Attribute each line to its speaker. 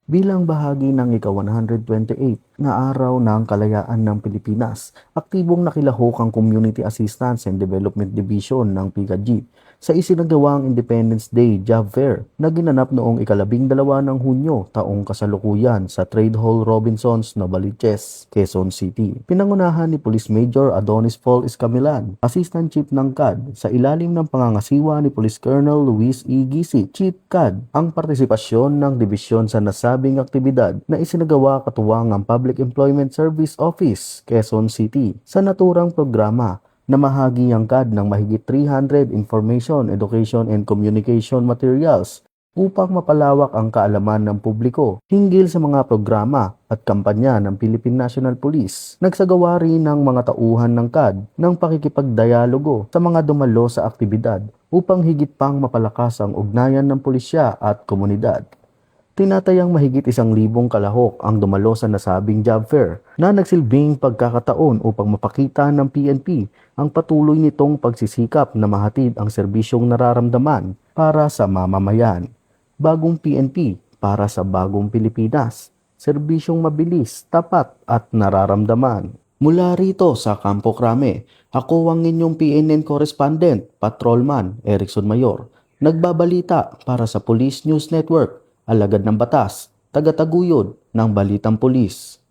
Speaker 1: Bilang bahagi ng ika-128 na Araw ng Kalayaan ng Pilipinas, aktibong nakilahok ang Community Assistance and Development Division ng PICAG sa isinagawang Independence Day Job Fair na ginanap noong ika-12 ng Hunyo taong kasalukuyan sa Trade Hall Robinsons, Novaliches, Quezon City. Pinangunahan ni Police Major Adonis Paul Escamilan, Assistant Chief ng CAD, sa ilalim ng pangangasiwa ni Police Colonel Luis E. Gisi, Chief CAD, ang partisipasyon ng dibisyon sa nasabing aktibidad na isinagawa katuwang ang Public Employment Service Office, Quezon City, sa naturang programa na mahagi ang CAD ng mahigit 300 information, education and communication materials upang mapalawak ang kaalaman ng publiko hinggil sa mga programa at kampanya ng Philippine National Police. Nagsagawa rin ng mga tauhan ng CAD ng pakikipagdialogo sa mga dumalo sa aktibidad upang higit pang mapalakas ang ugnayan ng pulisya at komunidad. Tinatayang mahigit 1,000 kalahok ang dumalo sa nasabing job fair na nagsilbing pagkakataon upang mapakita ng PNP ang patuloy nitong pagsisikap na mahatid ang serbisyong nararamdaman para sa mamamayan. Bagong PNP para sa bagong Pilipinas. Serbisyong mabilis, tapat at nararamdaman. Mula rito sa Campo Crame, ako ang inyong PNN correspondent, Patrolman Erickson Mayor. Nagbabalita para sa Police News Network, alagad ng batas, tagataguyod ng Balitang Pulis.